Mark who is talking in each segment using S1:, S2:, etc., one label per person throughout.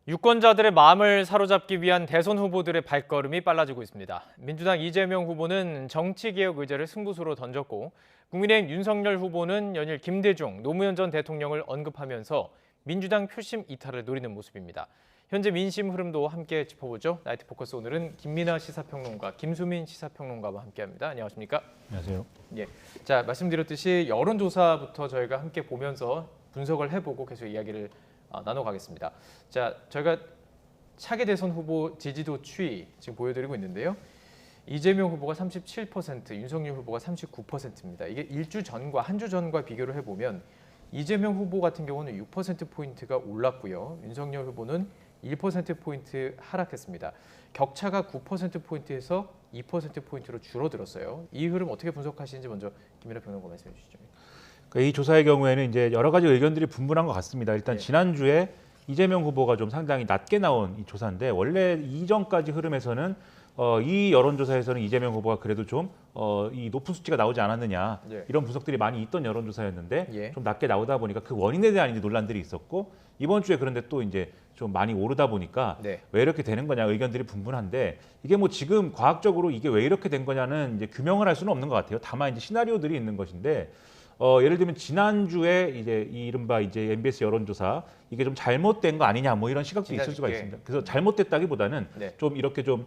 S1: 유권자들의 마음을 사로잡기 위한 대선 후보들의 발걸음이 빨라지고 있습니다. 민주당 이재명 후보는 정치개혁 의제를 승부수로 던졌고 국민의힘 윤석열 후보는 연일 김대중, 노무현 전 대통령을 언급하면서 민주당 표심 이탈을 노리는 모습입니다. 현재 민심 흐름도 함께 짚어보죠. 나이트 포커스 오늘은 김민아 시사평론가, 김수민 시사평론가와 함께합니다. 안녕하십니까?
S2: 안녕하세요.
S1: 예, 자 말씀드렸듯이 여론조사부터 저희가 함께 보면서 분석을 해보고 계속 이야기를 나눠가겠습니다. 자, 저희가 차기 대선 후보 지지도 추이 지금 보여드리고 있는데요. 이재명 후보가 37%, 윤석열 후보가 39%입니다. 이게 일주 전과 한 주 전과 비교를 해보면 이재명 후보 같은 경우는 6%포인트가 올랐고요. 윤석열 후보는 1%포인트 하락했습니다. 격차가 9%포인트에서 2%포인트로 줄어들었어요. 이 흐름 어떻게 분석하시는지 먼저 김민하 평론가 말씀해 주시죠.
S2: 이 조사의 경우에는 이제 여러 가지 의견들이 분분한 것 같습니다. 일단 지난주에 이재명 후보가 좀 상당히 낮게 나온 이 조사인데 원래 이전까지 흐름에서는 이 여론조사에서는 이재명 후보가 그래도 좀 이 높은 수치가 나오지 않았느냐 이런 분석들이 많이 있던 여론조사였는데 좀 낮게 나오다 보니까 그 원인에 대한 이제 논란들이 있었고 이번 주에 그런데 또 이제 좀 많이 오르다 보니까 왜 이렇게 되는 거냐 의견들이 분분한데 이게 뭐 지금 과학적으로 이게 왜 이렇게 된 거냐는 이제 규명을 할 수는 없는 것 같아요. 다만 이제 시나리오들이 있는 것인데. 예를 들면 지난주에 이제 이른바 이제 MBS 여론조사 이게 좀 잘못된 거 아니냐 뭐 이런 시각도 있을 수가 있습니다. 그래서 잘못됐다기보다는 좀 이렇게 좀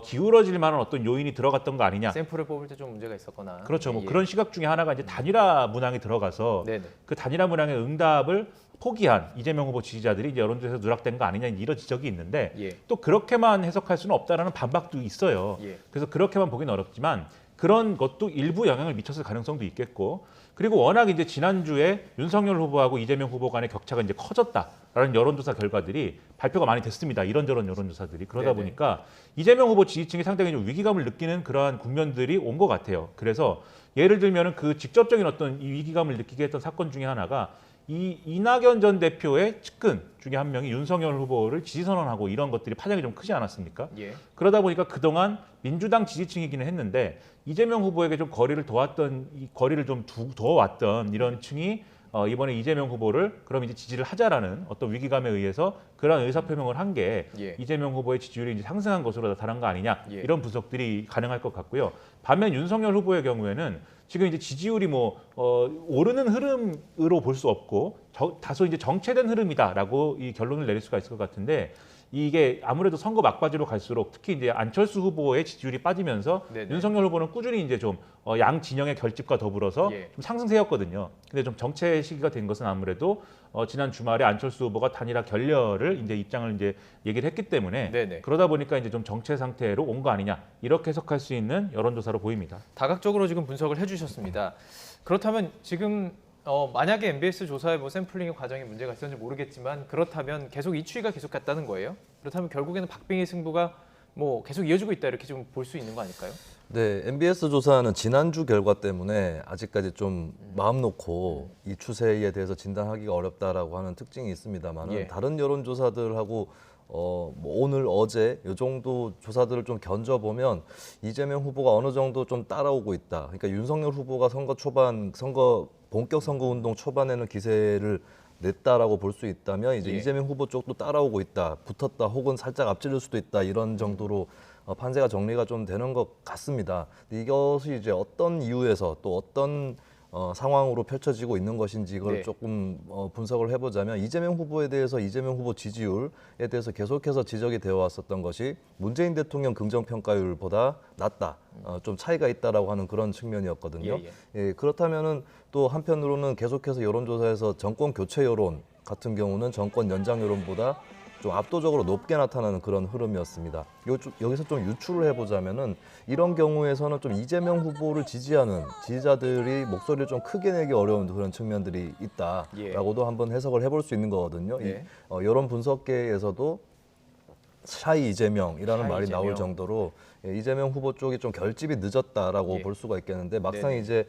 S2: 기울어질 만한 어떤 요인이 들어갔던 거 아니냐.
S1: 샘플을 뽑을 때 좀 문제가 있었거나.
S2: 그렇죠. 뭐 그런 시각 중에 하나가 이제 단일화 문항이 들어가서 그 단일화 문항의 응답을 포기한 이재명 후보 지지자들이 이제 여론조사에서 누락된 거 아니냐 이런 지적이 있는데 또 그렇게만 해석할 수는 없다라는 반박도 있어요. 그래서 그렇게만 보기는 어렵지만 그런 것도 일부 영향을 미쳤을 가능성도 있겠고 그리고 워낙 이제 지난주에 윤석열 후보하고 이재명 후보 간의 격차가 이제 커졌다라는 여론조사 결과들이 발표가 많이 됐습니다. 이런저런 여론조사들이 그러다 보니까 이재명 후보 지지층이 상당히 좀 위기감을 느끼는 그러한 국면들이 온 것 같아요. 그래서 예를 들면은 그 직접적인 어떤 이 위기감을 느끼게 했던 사건 중에 하나가 이 이낙연 전 대표의 측근 중에 한 명이 윤석열 후보를 지지선언하고 이런 것들이 파장이 좀 크지 않았습니까? 그러다 보니까 그동안 민주당 지지층이기는 했는데 이재명 후보에게 좀 거리를 둬왔던 이 거리를 좀 두어왔던 이런 층이 이번에 이재명 후보를 그럼 이제 지지를 하자라는 어떤 위기감에 의해서 그런 의사표명을 한 게 이재명 후보의 지지율이 이제 상승한 것으로 나타난 거 아니냐 이런 분석들이 가능할 것 같고요. 반면 윤석열 후보의 경우에는 지금 이제 지지율이 뭐 오르는 흐름으로 볼 수 없고 다소 이제 정체된 흐름이다라고 이 결론을 내릴 수가 있을 것 같은데 이게 아무래도 선거 막바지로 갈수록 특히 이제 안철수 후보의 지지율이 빠지면서 윤석열 후보는 꾸준히 이제 좀 양 진영의 결집과 더불어서 좀 상승세였거든요. 근데 좀 정체 시기가 된 것은 아무래도 지난 주말에 안철수 후보가 단일화 결렬을 이제 입장을 이제 얘기를 했기 때문에 그러다 보니까 이제 좀 정체 상태로 온 거 아니냐 이렇게 해석할 수 있는 여론조사로 보입니다.
S1: 다각적으로 지금 분석을 해주셨습니다. 그렇다면 지금 만약에 MBS 조사에 뭐 샘플링의 과정에 문제가 있었는지 모르겠지만 그렇다면 계속 이 추이가 계속 갔다는 거예요? 그렇다면 결국에는 박빙의 승부가 뭐 계속 이어지고 있다 이렇게 좀 볼 수 있는 거 아닐까요?
S3: 네, MBS 조사는 지난주 결과 때문에 아직까지 좀 마음 놓고 이 추세에 대해서 진단하기가 어렵다라고 하는 특징이 있습니다만 다른 여론조사들하고 뭐 오늘 어제 이 정도 조사들을 좀 견져보면 이재명 후보가 어느 정도 좀 따라오고 있다. 그러니까 윤석열 후보가 본격 선거 운동 초반에는 기세를 냈다라고 볼 수 있다면 이제 이재명 후보 쪽도 따라오고 있다, 붙었다, 혹은 살짝 앞지를 수도 있다 이런 정도로 판세가 정리가 좀 되는 것 같습니다. 이것이 이제 어떤 이유에서 또 어떤 상황으로 펼쳐지고 있는 것인지 이걸 조금 분석을 해보자면 이재명 후보에 대해서 이재명 후보 지지율에 대해서 계속해서 지적이 되어 왔었던 것이 문재인 대통령 긍정평가율보다 낮다, 좀 차이가 있다라고 하는 그런 측면이었거든요. 그렇다면은 또 한편으로는 계속해서 여론조사에서 정권 교체 여론 같은 경우는 정권 연장 여론보다 좀 압도적으로 높게 나타나는 그런 흐름이었습니다. 여기서 좀 유추를 해보자면은 이런 경우에서는 좀 이재명 후보를 지지하는 지지자들이 목소리를 좀 크게 내기 어려운 그런 측면들이 있다라고도 한번 해석을 해볼 수 있는 거거든요. 여론 분석계에서도 샤이 이재명이라는 말이 나올 정도로 이재명 후보 쪽이 좀 결집이 늦었다라고 볼 수가 있겠는데 막상 이제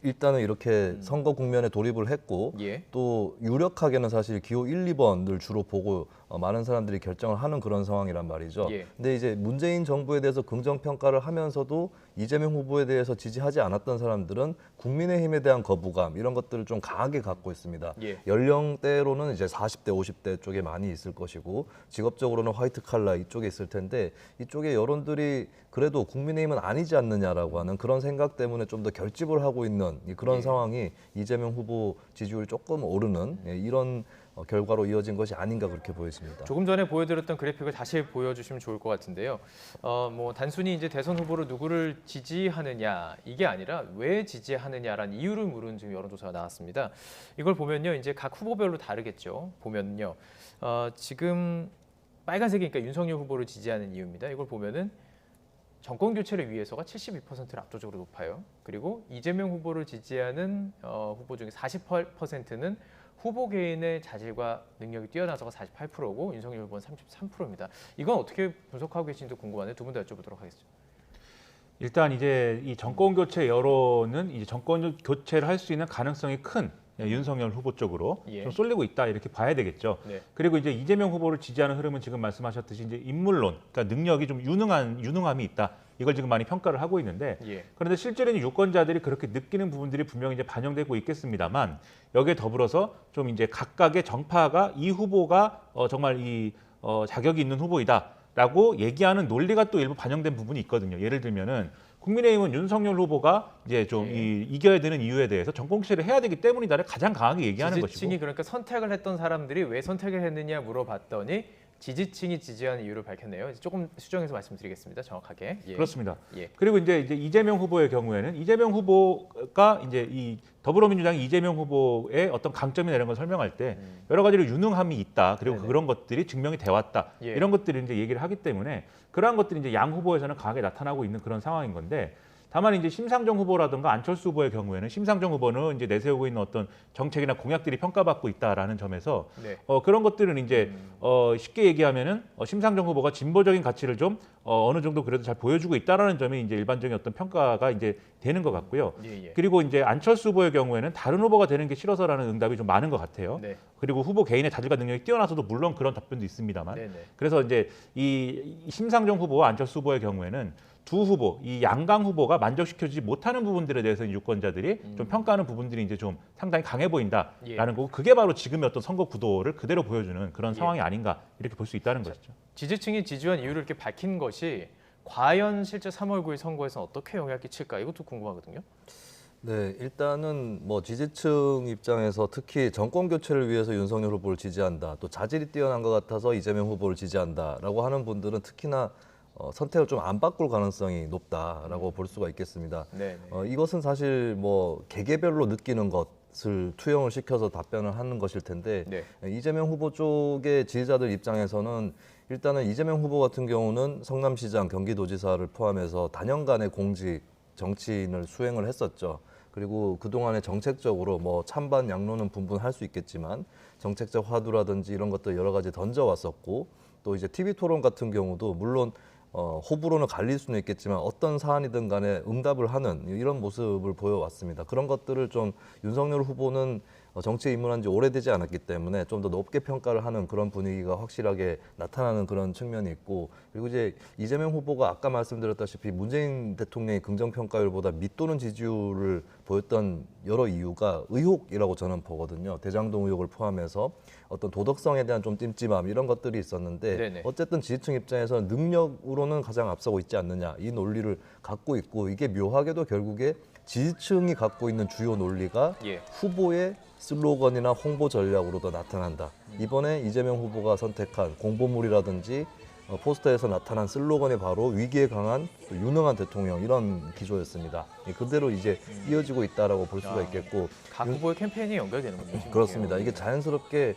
S3: 일단은 이렇게 선거 국면에 돌입을 했고 또 유력하게는 사실 기호 1, 2번을 주로 보고 많은 사람들이 결정을 하는 그런 상황이란 말이죠. 근데 이제 문재인 정부에 대해서 긍정 평가를 하면서도 이재명 후보에 대해서 지지하지 않았던 사람들은 국민의힘에 대한 거부감 이런 것들을 좀 강하게 갖고 있습니다.
S1: 예.
S3: 연령대로는 이제 40대, 50대 쪽에 많이 있을 것이고 직업적으로는 화이트 칼라 이쪽에 있을 텐데 이쪽에 여론들이 그래도 국민의힘은 아니지 않느냐라고 하는 그런 생각 때문에 좀 더 결집을 하고 있는 그런 상황이 이재명 후보 지지율이 조금 오르는 이런 결과로 이어진 것이 아닌가 그렇게 보여집니다.
S1: 조금 전에 보여드렸던 그래픽을 다시 보여주시면 좋을 것 같은데요. 뭐 단순히 이제 대선 후보로 누구를 지지하느냐 이게 아니라 왜 지지하느냐라는 이유를 물은 지금 여론조사가 나왔습니다. 이걸 보면요, 이제 각 후보별로 다르겠죠. 보면요, 지금 빨간색이니까 윤석열 후보를 지지하는 이유입니다. 이걸 보면은 정권 교체를 위해서가 72%를 압도적으로 높아요. 그리고 이재명 후보를 지지하는 후보 중에 48%는 후보 개인의 자질과 능력이 뛰어나서가 48%고 윤석열 후보는 33%입니다. 이건 어떻게 분석하고 계신지 궁금한데 두 분 다 여쭤보도록 하겠습니다.
S2: 일단 이제 이 정권 교체 여론은 이제 정권 교체를 할 수 있는 가능성이 큰 윤석열 후보 쪽으로 좀 쏠리고 있다 이렇게 봐야 되겠죠. 네. 그리고 이제 이재명 후보를 지지하는 흐름은 지금 말씀하셨듯이 이제 인물론, 그러니까 능력이 좀 유능함이 있다. 이걸 지금 많이 평가를 하고 있는데 그런데 실제로는 유권자들이 그렇게 느끼는 부분들이 분명히 이제 반영되고 있겠습니다만 여기에 더불어서 좀 이제 각각의 정파가 이 후보가 정말 자격이 있는 후보이다라고 얘기하는 논리가 또 일부 반영된 부분이 있거든요. 예를 들면은 국민의힘은 윤석열 후보가 이제 좀 이겨야 되는 이유에 대해서 정권 교체를 해야 되기 때문이다를 가장 강하게 얘기하는 것이고,
S1: 지지층이 그러니까 선택을 했던 사람들이 왜 선택을 했느냐 물어봤더니 지지층이 지지하는 이유를 밝혔네요. 조금 수정해서 말씀드리겠습니다. 정확하게.
S2: 그렇습니다. 그리고 이제 이재명 후보의 경우에는 이재명 후보가 이제 이 더불어민주당이 이재명 후보의 어떤 강점이나 이런 걸 설명할 때 여러 가지로 유능함이 있다. 그리고 그런 것들이 증명이 돼 왔다. 이런 것들을 이제 얘기를 하기 때문에 그러한 것들이 이제 양 후보에서는 강하게 나타나고 있는 그런 상황인 건데, 다만 이제 심상정 후보라든가 안철수 후보의 경우에는 심상정 후보는 이제 내세우고 있는 어떤 정책이나 공약들이 평가받고 있다라는 점에서 그런 것들은 이제 쉽게 얘기하면은 심상정 후보가 진보적인 가치를 좀 어느 정도 그래도 잘 보여주고 있다라는 점이 이제 일반적인 어떤 평가가 이제 되는 것 같고요. 그리고 이제 안철수 후보의 경우에는 다른 후보가 되는 게 싫어서라는 응답이 좀 많은 것 같아요. 그리고 후보 개인의 자질과 능력이 뛰어나서도 물론 그런 답변도 있습니다만, 그래서 이제 이 심상정 후보와 안철수 후보의 경우에는 두 후보, 이 양강 후보가 만족시켜주지 못하는 부분들에 대해서 유권자들이 좀 평가하는 부분들이 이제 좀 상당히 강해 보인다라는 거고, 그게 바로 지금의 어떤 선거 구도를 그대로 보여주는 그런 상황이 아닌가 이렇게 볼 수 있다는 것이죠.
S1: 지지층이 지지한 이유를 이렇게 밝힌 것이 과연 실제 3월 9일 선거에서 어떻게 영향을 끼칠까, 이것도 궁금하거든요.
S3: 네, 일단은 뭐 지지층 입장에서 특히 정권 교체를 위해서 윤석열 후보를 지지한다, 또 자질이 뛰어난 것 같아서 이재명 후보를 지지한다라고 하는 분들은 특히나 선택을 좀 안 바꿀 가능성이 높다라고 볼 수가 있겠습니다. 이것은 사실 뭐 개개별로 느끼는 것을 투영을 시켜서 답변을 하는 것일 텐데, 이재명 후보 쪽의 지지자들 입장에서는 일단은 이재명 후보 같은 경우는 성남시장, 경기도지사를 포함해서 다년간의 공직 정치인을 수행을 했었죠. 그리고 그동안에 정책적으로 뭐 찬반 양론은 분분할 수 있겠지만 정책적 화두라든지 이런 것들 여러 가지 던져왔었고, 또 이제 TV 토론 같은 경우도 물론 호불호는 갈릴 수는 있겠지만 어떤 사안이든 간에 응답을 하는 이런 모습을 보여왔습니다. 그런 것들을 좀 윤석열 후보는 정치에 입문한 지 오래되지 않았기 때문에 좀 더 높게 평가를 하는 그런 분위기가 확실하게 나타나는 그런 측면이 있고, 그리고 이제 이재명 후보가 아까 말씀드렸다시피 문재인 대통령의 긍정평가율보다 밑도는 지지율을 보였던 여러 이유가 의혹이라고 저는 보거든요. 대장동 의혹을 포함해서 어떤 도덕성에 대한 좀 찜찜함 이런 것들이 있었는데, 어쨌든 지지층 입장에서는 능력으로는 가장 앞서고 있지 않느냐 이 논리를 갖고 있고, 이게 묘하게도 결국에 지지층이 갖고 있는 주요 논리가 후보의 슬로건이나 홍보 전략으로도 나타난다. 이번에 이재명 후보가 선택한 공보물이라든지 포스터에서 나타난 슬로건이 바로 위기에 강한 유능한 대통령, 이런 기조였습니다. 그대로 이제 이어지고 있다라고 볼 수가 있겠고,
S1: 각 후보의 캠페인이 연결되는군요.
S3: 그렇습니다. 이게 자연스럽게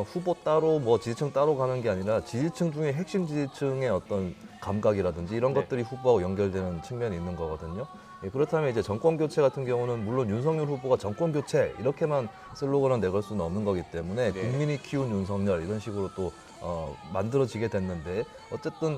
S3: 후보 따로 뭐 지지층 따로 가는 게 아니라 지지층 중에 핵심 지지층의 어떤 감각이라든지 이런 것들이 후보하고 연결되는 측면이 있는 거거든요. 그렇다면 이제 정권 교체 같은 경우는 물론 윤석열 후보가 정권 교체 이렇게만 슬로건을 내걸 수는 없는 거기 때문에 국민이 키운 윤석열 이런 식으로 또 만들어지게 됐는데, 어쨌든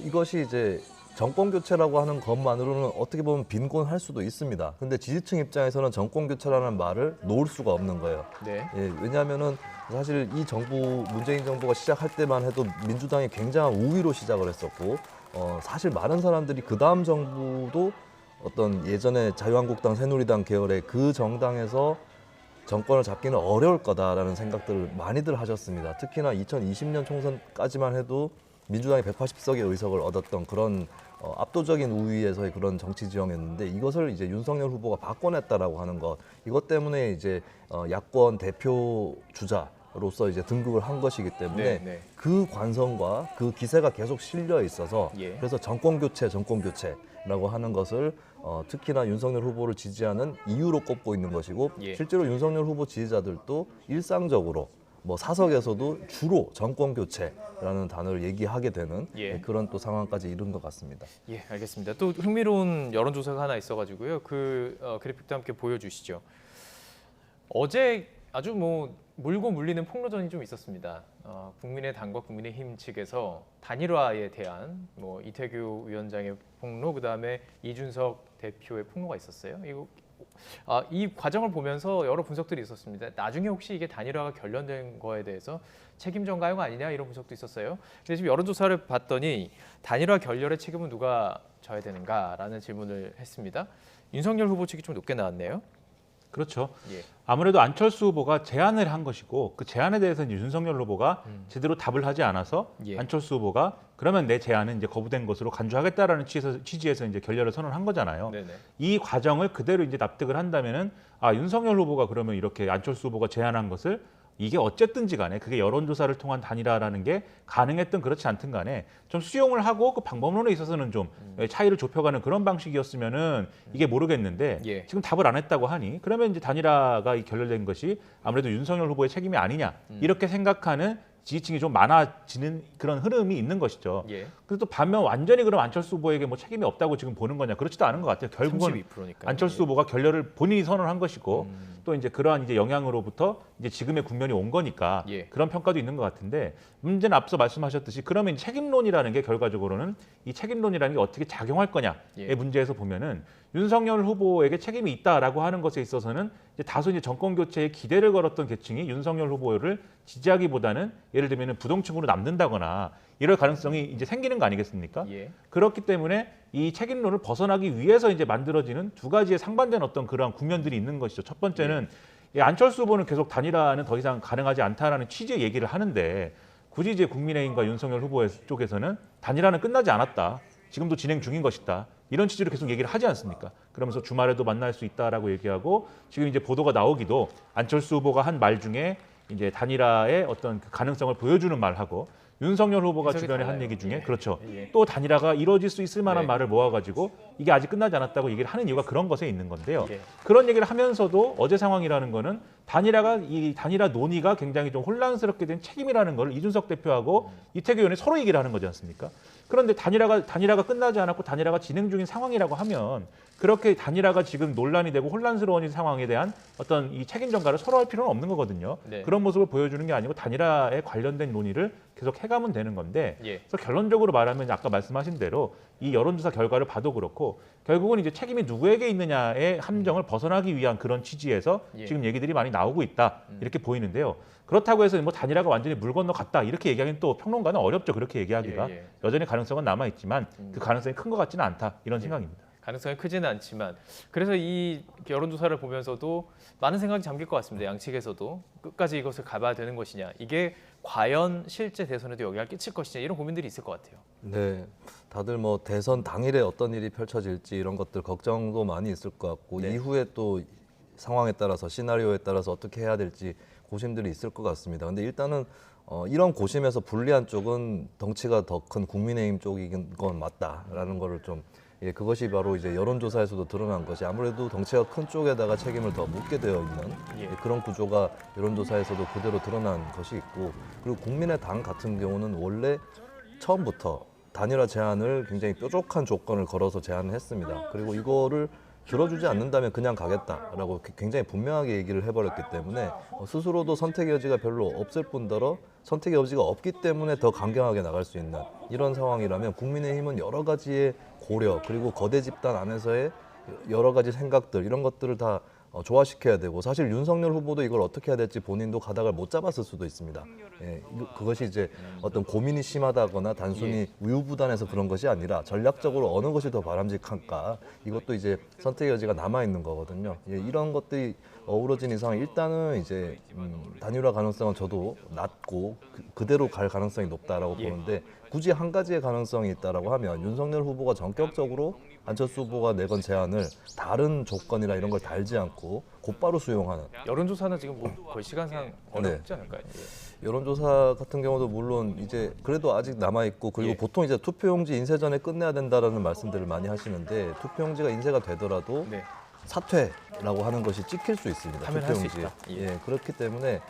S3: 이것이 이제 정권 교체라고 하는 것만으로는 어떻게 보면 빈곤할 수도 있습니다. 근데 지지층 입장에서는 정권 교체라는 말을 놓을 수가 없는 거예요.
S1: 네.
S3: 예, 왜냐하면은 사실 이 정부, 문재인 정부가 시작할 때만 해도 민주당이 굉장한 우위로 시작을 했었고, 사실 많은 사람들이 그 다음 정부도 어떤 예전에 자유한국당, 새누리당 계열의 그 정당에서 정권을 잡기는 어려울 거다라는 생각들을 많이들 하셨습니다. 특히나 2020년 총선까지만 해도 민주당이 180석의 의석을 얻었던 그런 압도적인 우위에서의 그런 정치 지형이었는데, 이것을 이제 윤석열 후보가 바꿔냈다라고 하는 것, 이것 때문에 이제 야권 대표 주자로서 이제 등극을 한 것이기 때문에
S1: 네.
S3: 그 관성과 그 기세가 계속 실려 있어서
S1: 예.
S3: 그래서 정권 교체라고 하는 것을 특히나 윤석열 후보를 지지하는 이유로 꼽고 있는 것이고,
S1: 예.
S3: 실제로 윤석열 후보 지지자들도 일상적으로 뭐 사석에서도 주로 정권 교체라는 단어를 얘기하게 되는
S1: 예.
S3: 그런 또 상황까지 이른 것 같습니다.
S1: 예, 알겠습니다. 또 흥미로운 여론조사가 하나 있어가지고요. 그 그래픽도 함께 보여주시죠. 어제 아주 뭐 물고 물리는 폭로전이 좀 있었습니다. 국민의당과 국민의힘 측에서 단일화에 대한 뭐 이태규 위원장의 폭로, 그다음에 이준석 대표의 폭로가 있었어요. 이 과정을 보면서 여러 분석들이 있었습니다. 나중에 혹시 이게 단일화가 결렬된 거에 대해서 책임 전가요가 아니냐 이런 분석도 있었어요. 근데 지금 여론조사를 봤더니 단일화 결렬의 책임은 누가 져야 되는가라는 질문을 했습니다. 윤석열 후보 측이 좀 높게 나왔네요.
S2: 그렇죠.
S1: 예.
S2: 아무래도 안철수 후보가 제안을 한 것이고, 그 제안에 대해서 이제 윤석열 후보가 제대로 답을 하지 않아서
S1: 예.
S2: 안철수 후보가 그러면 내 제안은 이제 거부된 것으로 간주하겠다라는 취지에서 이제 결렬을 선언한 거잖아요.
S1: 네네.
S2: 이 과정을 그대로 이제 납득을 한다면은 윤석열 후보가 그러면 이렇게 안철수 후보가 제안한 것을 이게 어쨌든지 간에 그게 여론조사를 통한 단일화라는 게 가능했든 그렇지 않든 간에 좀 수용을 하고 그 방법론에 있어서는 좀 차이를 좁혀가는 그런 방식이었으면은 이게 모르겠는데
S1: 예.
S2: 지금 답을 안 했다고 하니 그러면 이제 단일화가 결렬된 것이 아무래도 윤석열 후보의 책임이 아니냐 이렇게 생각하는 지지층이 좀 많아지는 그런 흐름이 있는 것이죠.
S1: 예.
S2: 그래서 또 반면 완전히 그럼 안철수 후보에게 뭐 책임이 없다고 지금 보는 거냐, 그렇지도 않은 것 같아요. 결국은
S1: 32%니까요.
S2: 안철수 후보가 결렬을 본인이 선언한 것이고 또 이제 그러한 이제 영향으로부터 이제 지금의 국면이 온 거니까
S1: 예.
S2: 그런 평가도 있는 것 같은데, 문제는 앞서 말씀하셨듯이 그러면 책임론이라는 게 결과적으로는 이 책임론이라는 게 어떻게 작용할 거냐의
S1: 예.
S2: 문제에서 보면은 윤석열 후보에게 책임이 있다라고 하는 것에 있어서는 이제 다소 이제 정권 교체에 기대를 걸었던 계층이 윤석열 후보를 지지하기보다는 예를 들면 부동층으로 남는다거나 이럴 가능성이 이제 생기는 거 아니겠습니까?
S1: 예.
S2: 그렇기 때문에 이 책임론을 벗어나기 위해서 이제 만들어지는 두 가지의 상반된 어떤 그러한 국면들이 있는 것이죠. 첫 번째는 이 안철수 후보는 계속 단일화는 더 이상 가능하지 않다라는 취지의 얘기를 하는데, 굳이 이제 국민의힘과 윤석열 후보 쪽에서는 단일화는 끝나지 않았다, 지금도 진행 중인 것이다, 이런 취지로 계속 얘기를 하지 않습니까? 그러면서 주말에도 만날 수 있다라고 얘기하고, 지금 이제 보도가 나오기도 안철수 후보가 한 말 중에 이제 단일화의 어떤 그 가능성을 보여주는 말하고, 윤석열 후보가 주변에 한 얘기 중에 그렇죠. 또 단일화가 이루어질 수 있을 만한 말을 모아가지고 이게 아직 끝나지 않았다고 얘기를 하는 이유가 그런 것에 있는 건데요. 그런 얘기를 하면서도 어제 상황이라는 거는 이 단일화 논의가 굉장히 좀 혼란스럽게 된 책임이라는 걸 이준석 대표하고 이태규 의원이 서로 얘기를 하는 거지 않습니까? 그런데 단일화가 끝나지 않았고 단일화가 진행 중인 상황이라고 하면 그렇게 단일화가 지금 논란이 되고 혼란스러운 상황에 대한 어떤 이 책임 전가를 서로 할 필요는 없는 거거든요.
S1: 네.
S2: 그런 모습을 보여주는 게 아니고 단일화에 관련된 논의를 계속 해가면 되는 건데,
S1: 예.
S2: 그래서 결론적으로 말하면 아까 말씀하신 대로 이 여론조사 결과를 봐도 그렇고 결국은 이제 책임이 누구에게 있느냐의 함정을 벗어나기 위한 그런 취지에서 지금 얘기들이 많이 나오고 있다, 이렇게 보이는데요. 그렇다고 해서 뭐 단일화가 완전히 물 건너갔다 이렇게 얘기하기는 또 평론가는 어렵죠. 그렇게 얘기하기가. 여전히 가능성은 남아 있지만 그 가능성이 큰 것 같지는 않다, 이런 생각입니다.
S1: 가능성이 크지는 않지만, 그래서 이 여론조사를 보면서도 많은 생각이 잠길 것 같습니다. 양측에서도 끝까지 이것을 가봐야 되는 것이냐, 이게 과연 실제 대선에도 영향을 끼칠 것이냐, 이런 고민들이 있을 것 같아요.
S3: 네, 다들 뭐 대선 당일에 어떤 일이 펼쳐질지 이런 것들 걱정도 많이 있을 것 같고, 이후에 또 상황에 따라서 시나리오에 따라서 어떻게 해야 될지 고심들이 있을 것 같습니다. 근데 일단은 이런 고심에서 불리한 쪽은 덩치가 더 큰 국민의힘 쪽인 건 맞다라는 거를 좀, 그것이 바로 이제 여론조사에서도 드러난 것이, 아무래도 덩치가 큰 쪽에다가 책임을 더 묻게 되어 있는 그런 구조가 여론조사에서도 그대로 드러난 것이 있고, 그리고 국민의당 같은 경우는 원래 처음부터 단일화 제안을 굉장히 뾰족한 조건을 걸어서 제안을 했습니다. 그리고 이거를 들어주지 않는다면 그냥 가겠다라고 굉장히 분명하게 얘기를 해버렸기 때문에 스스로도 선택의 여지가 별로 없을 뿐더러 선택의 여지가 없기 때문에 더 강경하게 나갈 수 있는 이런 상황이라면 국민의힘은 여러 가지의 고려 그리고 거대 집단 안에서의 여러 가지 생각들 이런 것들을 다 조화시켜야 되고 사실 윤석열 후보도 이걸 어떻게 해야 될지 본인도 가닥을 못 잡았을 수도 있습니다. 예, 그것이 이제 어떤 고민이 심하다거나 단순히 우유부단해서 그런 것이 아니라 전략적으로 어느 것이 더 바람직한가 이것도 이제 선택의 여지가 남아 있는 거거든요. 예, 이런 것들이 어우러진 이상 일단은 이제 단일화 가능성은 저도 낮고 그대로 갈 가능성이 높다라고 보는데 굳이 한 가지의 가능성이 있다라고 하면 윤석열 후보가 전격적으로 안철수 후보가 내건 제안을 다른 조건이나 이런 걸 달지 않고 곧바로 수용하는
S1: 여론조사는 지금 뭐 거의 시간상 어렵지 않을까요?
S3: 여론조사 같은 경우도 물론 이제 그래도 아직 남아 있고 그리고 보통 이제 투표용지 인쇄 전에 끝내야 된다라는 말씀들을 많이 하시는데 투표용지가 인쇄가 되더라도 사퇴라고 하는 것이 찍힐 수 있습니다. 투표용지. 예, 그렇기 때문에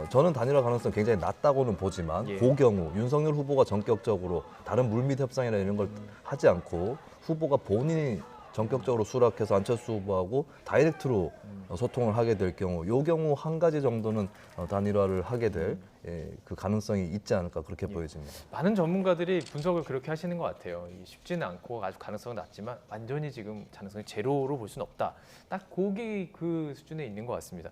S3: 저는 단일화 가능성 굉장히 낮다고는 보지만 그 경우 윤석열 후보가 전격적으로 다른 물밑 협상이나 이런 걸 하지 않고 후보가 본인이 전격적으로 수락해서 안철수 후보하고 다이렉트로 소통을 하게 될 경우 요 경우 한 가지 정도는 단일화를 하게 될 그 가능성이 있지 않을까 그렇게 보여집니다.
S1: 많은 전문가들이 분석을 그렇게 하시는 것 같아요. 쉽지는 않고 아주 가능성은 낮지만 완전히 지금 가능성이 제로로 볼 수는 없다. 딱 거기 그 수준에 있는 것 같습니다.